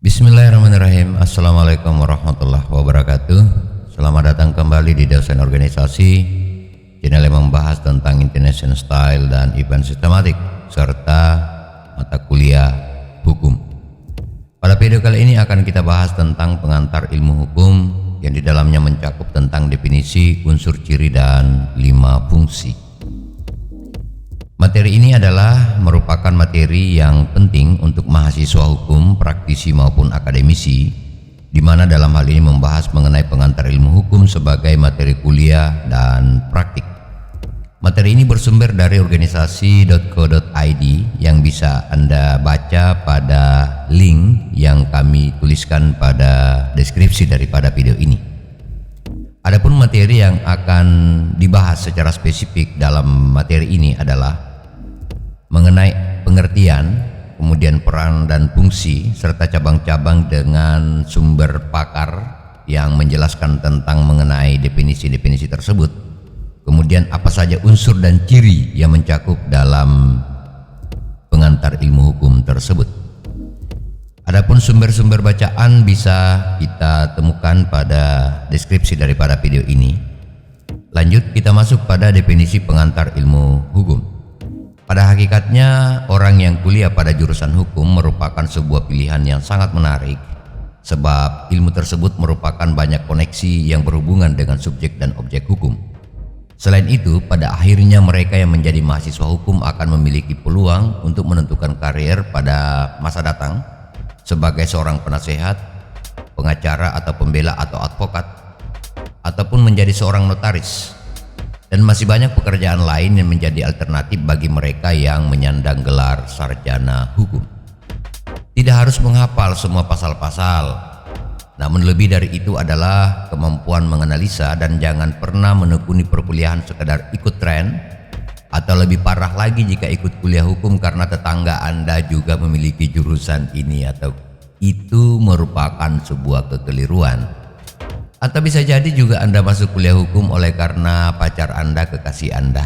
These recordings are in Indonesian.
Bismillahirrahmanirrahim. Assalamualaikum warahmatullahi wabarakatuh. Selamat datang kembali di Dosen Organisasi, channel yang membahas tentang International Style dan Event Sistematik serta mata kuliah hukum. Pada video kali ini akan kita bahas tentang pengantar ilmu hukum yang di dalamnya mencakup tentang definisi, unsur ciri, dan 5 fungsi. Materi ini adalah merupakan materi yang penting untuk mahasiswa hukum, praktisi maupun akademisi, di mana dalam hal ini membahas mengenai pengantar ilmu hukum sebagai materi kuliah dan praktik. Materi ini bersumber dari organisasi.co.id yang bisa Anda baca pada link yang kami tuliskan pada deskripsi daripada video ini. Adapun materi yang akan dibahas secara spesifik dalam materi ini adalah mengenai pengertian, kemudian peran dan fungsi, serta cabang-cabang dengan sumber pakar yang menjelaskan tentang mengenai definisi-definisi tersebut. Kemudian apa saja unsur dan ciri yang mencakup dalam pengantar ilmu hukum tersebut. Adapun sumber-sumber bacaan bisa kita temukan pada deskripsi daripada video ini. Lanjut, kita masuk pada definisi pengantar ilmu hukum. Pada hakikatnya, orang yang kuliah pada jurusan hukum merupakan sebuah pilihan yang sangat menarik, sebab ilmu tersebut merupakan banyak koneksi yang berhubungan dengan subjek dan objek hukum. Selain itu, pada akhirnya mereka yang menjadi mahasiswa hukum akan memiliki peluang untuk menentukan karir pada masa datang sebagai seorang penasehat, pengacara atau pembela atau advokat, ataupun menjadi seorang notaris. Dan masih banyak pekerjaan lain yang menjadi alternatif bagi mereka yang menyandang gelar sarjana hukum. Tidak harus menghafal semua pasal-pasal, namun lebih dari itu adalah kemampuan menganalisa, dan jangan pernah menekuni perkuliahan sekedar ikut tren, atau lebih parah lagi jika ikut kuliah hukum karena tetangga Anda juga memiliki jurusan ini atau itu, merupakan sebuah kekeliruan. Atau bisa jadi juga Anda masuk kuliah hukum oleh karena pacar Anda, kekasih Anda.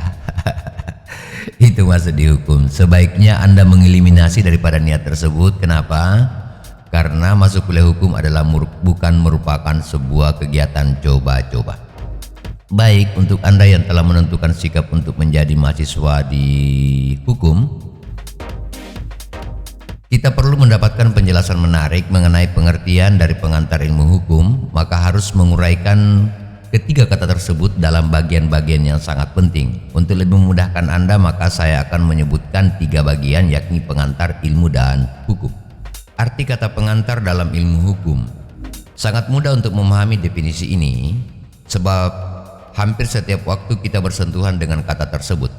Itu masuk di hukum. Sebaiknya Anda mengeliminasi daripada niat tersebut. Kenapa? Karena masuk kuliah hukum adalah bukan merupakan sebuah kegiatan coba-coba. Baik, untuk Anda yang telah menentukan sikap untuk menjadi mahasiswa di hukum, kita perlu mendapatkan penjelasan menarik mengenai pengertian dari pengantar ilmu hukum, maka harus menguraikan ketiga kata tersebut dalam bagian-bagian yang sangat penting. Untuk lebih memudahkan Anda, maka saya akan menyebutkan 3 bagian, yakni pengantar, ilmu, dan hukum. Arti kata pengantar dalam ilmu hukum. Sangat mudah untuk memahami definisi ini, sebab hampir setiap waktu kita bersentuhan dengan kata tersebut.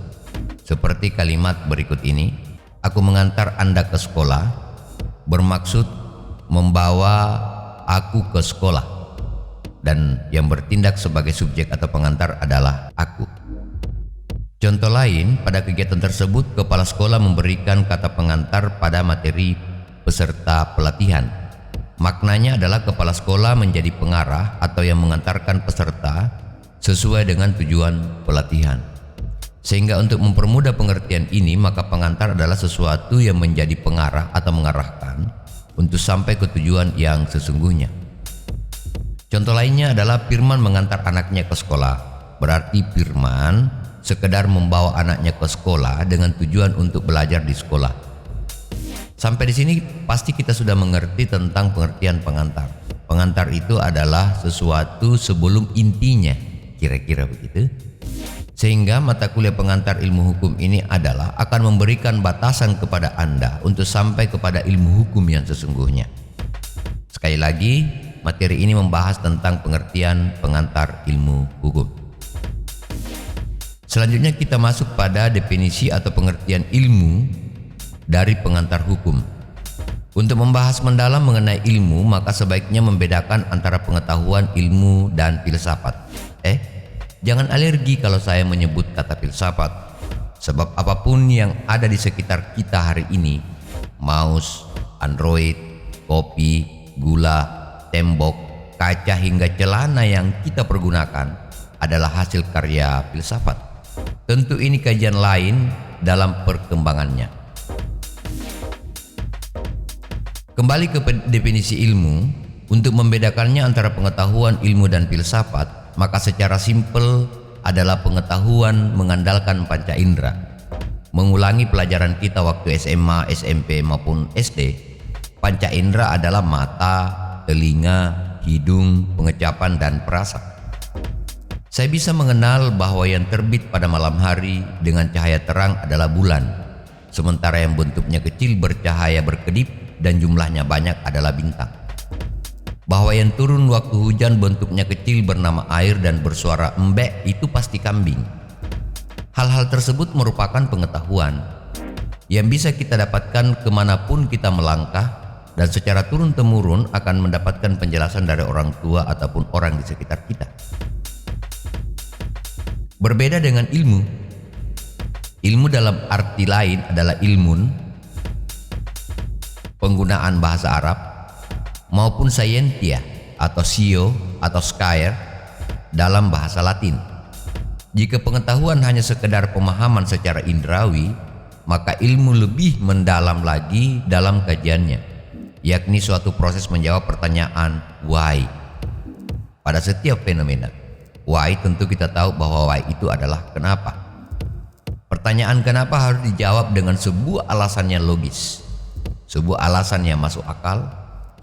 Seperti kalimat berikut ini. Aku mengantar Anda ke sekolah, bermaksud membawa aku ke sekolah, dan yang bertindak sebagai subjek atau pengantar adalah aku. Contoh lain, pada kegiatan tersebut kepala sekolah memberikan kata pengantar pada materi peserta pelatihan. Maknanya adalah kepala sekolah menjadi pengarah atau yang mengantarkan peserta sesuai dengan tujuan pelatihan. Sehingga untuk mempermudah pengertian ini, maka pengantar adalah sesuatu yang menjadi pengarah atau mengarahkan untuk sampai ke tujuan yang sesungguhnya. Contoh lainnya adalah Firman mengantar anaknya ke sekolah. Berarti Firman sekedar membawa anaknya ke sekolah dengan tujuan untuk belajar di sekolah. Sampai di sini pasti kita sudah mengerti tentang pengertian pengantar. Pengantar itu adalah sesuatu sebelum intinya, kira-kira begitu. Sehingga mata kuliah pengantar ilmu hukum ini adalah akan memberikan batasan kepada Anda untuk sampai kepada ilmu hukum yang sesungguhnya. Sekali lagi, materi ini membahas tentang pengertian pengantar ilmu hukum. Selanjutnya kita masuk pada definisi atau pengertian ilmu dari pengantar hukum. Untuk membahas mendalam mengenai ilmu, maka sebaiknya membedakan antara pengetahuan, ilmu, dan filsafat. Jangan alergi kalau saya menyebut kata filsafat, sebab apapun yang ada di sekitar kita hari ini, mouse, android, kopi, gula, tembok, kaca hingga celana yang kita pergunakan adalah hasil karya filsafat. Tentu ini kajian lain dalam perkembangannya. Kembali ke definisi ilmu, untuk membedakannya antara pengetahuan, ilmu, dan filsafat, maka secara simpel adalah pengetahuan mengandalkan panca indera. Mengulangi pelajaran kita waktu SMA, SMP, maupun SD, panca indera adalah mata, telinga, hidung, pengecapan, dan perasa. Saya bisa mengenal bahwa yang terbit pada malam hari dengan cahaya terang adalah bulan, sementara yang bentuknya kecil bercahaya berkedip dan jumlahnya banyak adalah bintang. Bahwa yang turun waktu hujan bentuknya kecil bernama air dan bersuara embek itu pasti kambing. Hal-hal tersebut merupakan pengetahuan yang bisa kita dapatkan kemanapun kita melangkah, dan secara turun-temurun akan mendapatkan penjelasan dari orang tua ataupun orang di sekitar kita. Berbeda dengan ilmu. Ilmu dalam arti lain adalah ilmun, penggunaan bahasa Arab, maupun scientia atau scio atau scire dalam bahasa Latin. Jika pengetahuan hanya sekedar pemahaman secara indrawi, maka ilmu lebih mendalam lagi dalam kajiannya, yakni suatu proses menjawab pertanyaan why pada setiap fenomena. Why tentu kita tahu bahwa why itu adalah kenapa. Pertanyaan kenapa harus dijawab dengan sebuah alasan yang logis, sebuah alasan yang masuk akal,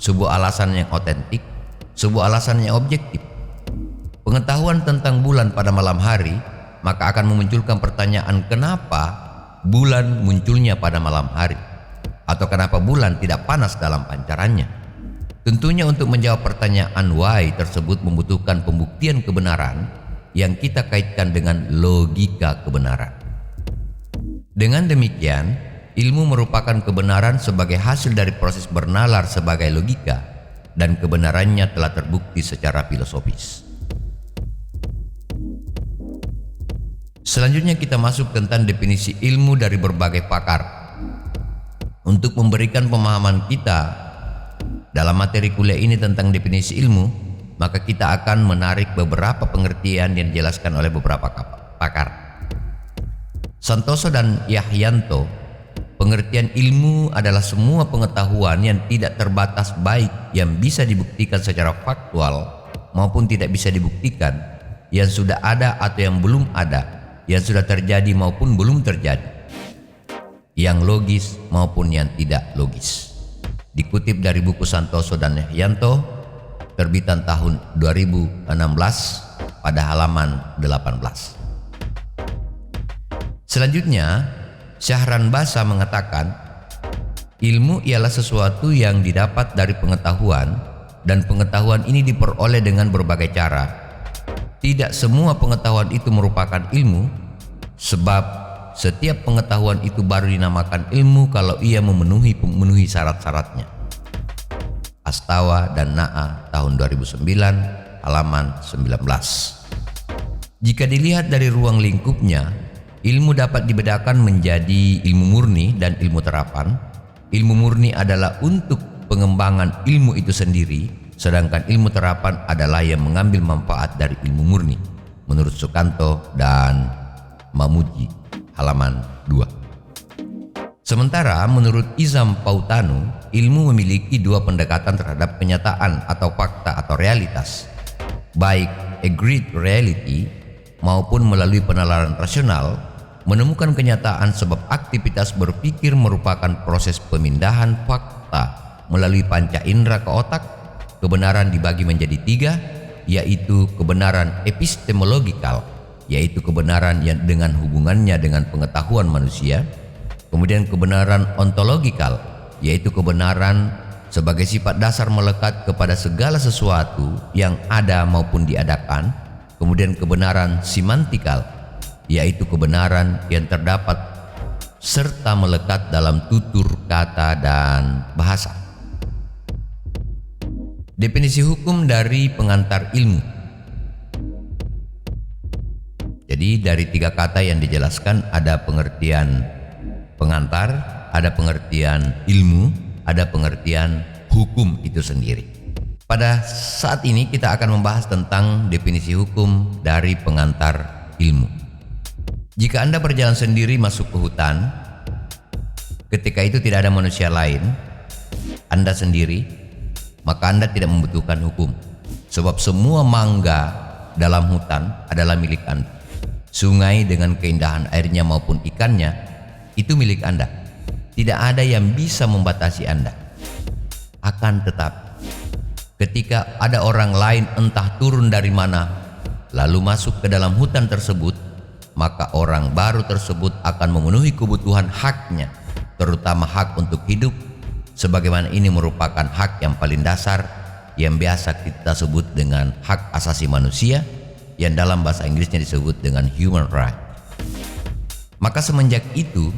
sebuah alasan yang otentik, sebuah alasan yang objektif. Pengetahuan tentang bulan pada malam hari maka akan memunculkan pertanyaan kenapa bulan munculnya pada malam hari, atau kenapa bulan tidak panas dalam pancarannya. Tentunya untuk menjawab pertanyaan why tersebut membutuhkan pembuktian kebenaran yang kita kaitkan dengan logika kebenaran. Dengan demikian, ilmu merupakan kebenaran sebagai hasil dari proses bernalar sebagai logika, dan kebenarannya telah terbukti secara filosofis. Selanjutnya kita masuk tentang definisi ilmu dari berbagai pakar. Untuk memberikan pemahaman kita dalam materi kuliah ini tentang definisi ilmu, maka kita akan menarik beberapa pengertian yang dijelaskan oleh beberapa pakar. Santoso dan Yahyanto, pengertian ilmu adalah semua pengetahuan yang tidak terbatas, baik yang bisa dibuktikan secara faktual maupun tidak bisa dibuktikan, yang sudah ada atau yang belum ada, yang sudah terjadi maupun belum terjadi, yang logis maupun yang tidak logis. Dikutip dari buku Santoso dan Yahyanto, terbitan tahun 2016 pada halaman 18. Selanjutnya, Syahran Basa mengatakan, ilmu ialah sesuatu yang didapat dari pengetahuan, dan pengetahuan ini diperoleh dengan berbagai cara. Tidak semua pengetahuan itu merupakan ilmu, sebab setiap pengetahuan itu baru dinamakan ilmu kalau ia memenuhi syarat-syaratnya. Astawa dan Na'a tahun 2009 halaman 19. Jika dilihat dari ruang lingkupnya, ilmu dapat dibedakan menjadi ilmu murni dan ilmu terapan. Ilmu murni adalah untuk pengembangan ilmu itu sendiri, sedangkan ilmu terapan adalah yang mengambil manfaat dari ilmu murni, menurut Sukanto dan Mamuji halaman 2. Sementara menurut Izam Pautanu, ilmu memiliki dua pendekatan terhadap kenyataan atau fakta atau realitas, baik agreed reality maupun melalui penalaran rasional. Menemukan kenyataan sebab aktivitas berpikir merupakan proses pemindahan fakta melalui panca indera ke otak. Kebenaran dibagi menjadi tiga, yaitu kebenaran epistemologikal, yaitu kebenaran yang dengan hubungannya dengan pengetahuan manusia. Kemudian kebenaran ontologikal, yaitu kebenaran sebagai sifat dasar melekat kepada segala sesuatu yang ada maupun diadakan. Kemudian kebenaran simantikal, yaitu kebenaran yang terdapat serta melekat dalam tutur kata dan bahasa. Definisi hukum dari pengantar ilmu. Jadi dari tiga kata yang dijelaskan, ada pengertian pengantar, ada pengertian ilmu, ada pengertian hukum itu sendiri. Pada saat ini kita akan membahas tentang definisi hukum dari pengantar ilmu. Jika Anda berjalan sendiri masuk ke hutan, ketika itu tidak ada manusia lain, Anda sendiri, maka Anda tidak membutuhkan hukum. Sebab semua mangga dalam hutan adalah milik Anda. Sungai dengan keindahan airnya maupun ikannya itu milik Anda. Tidak ada yang bisa membatasi Anda. Akan tetapi, ketika ada orang lain entah turun dari mana, lalu masuk ke dalam hutan tersebut, maka orang baru tersebut akan memenuhi kebutuhan haknya, terutama hak untuk hidup, sebagaimana ini merupakan hak yang paling dasar yang biasa kita sebut dengan hak asasi manusia, yang dalam bahasa Inggrisnya disebut dengan human right. Maka semenjak itu,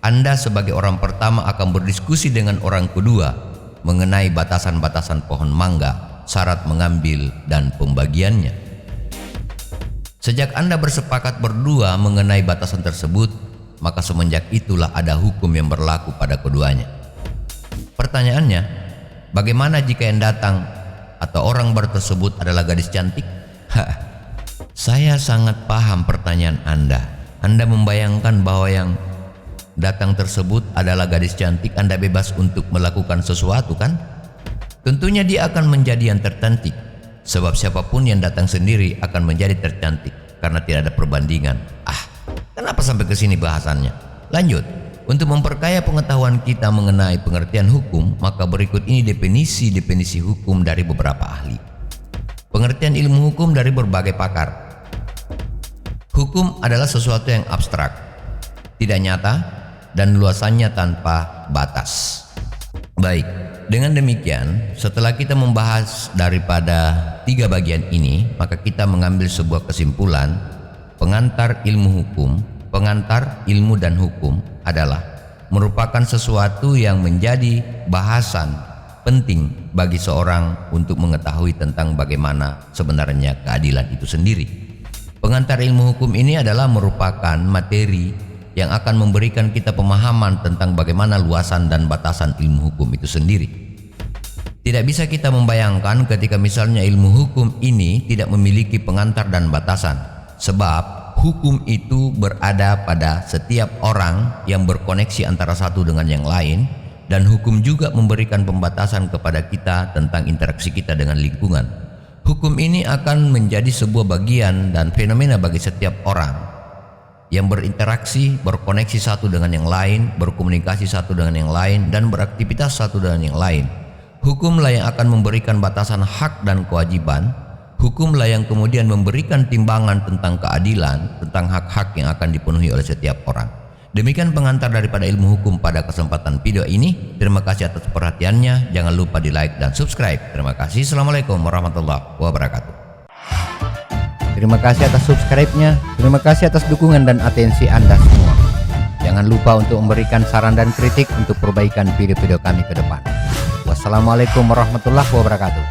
Anda sebagai orang pertama akan berdiskusi dengan orang kedua mengenai batasan-batasan pohon mangga, syarat mengambil dan pembagiannya. Sejak Anda bersepakat berdua mengenai batasan tersebut, maka semenjak itulah ada hukum yang berlaku pada keduanya. Pertanyaannya, bagaimana jika yang datang atau orang baru tersebut adalah gadis cantik? Saya sangat paham pertanyaan Anda. Anda membayangkan bahwa yang datang tersebut adalah gadis cantik, Anda bebas untuk melakukan sesuatu, kan? Tentunya dia akan menjadi yang tercantik, sebab siapapun yang datang sendiri akan menjadi tercantik karena tidak ada perbandingan. Kenapa sampai ke sini bahasannya? Lanjut. Untuk memperkaya pengetahuan kita mengenai pengertian hukum, maka berikut ini definisi hukum dari beberapa ahli. Pengertian ilmu hukum dari berbagai pakar. Hukum adalah sesuatu yang abstrak, tidak nyata, dan luasannya tanpa batas. Baik, dengan demikian, setelah kita membahas daripada 3 bagian ini, maka kita mengambil sebuah kesimpulan. Pengantar ilmu hukum, pengantar ilmu dan hukum adalah merupakan sesuatu yang menjadi bahasan penting bagi seorang untuk mengetahui tentang bagaimana sebenarnya keadilan itu sendiri. Pengantar ilmu hukum ini adalah merupakan materi yang akan memberikan kita pemahaman tentang bagaimana luasan dan batasan ilmu hukum itu sendiri. Tidak bisa kita membayangkan ketika misalnya ilmu hukum ini tidak memiliki pengantar dan batasan, sebab hukum itu berada pada setiap orang yang berkoneksi antara satu dengan yang lain, dan hukum juga memberikan pembatasan kepada kita tentang interaksi kita dengan lingkungan. Hukum ini akan menjadi sebuah bagian dan fenomena bagi setiap orang yang berinteraksi, berkoneksi satu dengan yang lain, berkomunikasi satu dengan yang lain, dan beraktivitas satu dengan yang lain. Hukumlah yang akan memberikan batasan hak dan kewajiban. Hukumlah yang kemudian memberikan timbangan tentang keadilan, tentang hak-hak yang akan dipenuhi oleh setiap orang. Demikian pengantar daripada ilmu hukum pada kesempatan video ini. Terima kasih atas perhatiannya. Jangan lupa di like dan subscribe. Terima kasih. Assalamualaikum warahmatullahi wabarakatuh. Terima kasih atas subscribe-nya. Terima kasih atas dukungan dan atensi Anda semua. Jangan lupa untuk memberikan saran dan kritik untuk perbaikan video-video kami ke depan. Wassalamualaikum warahmatullahi wabarakatuh.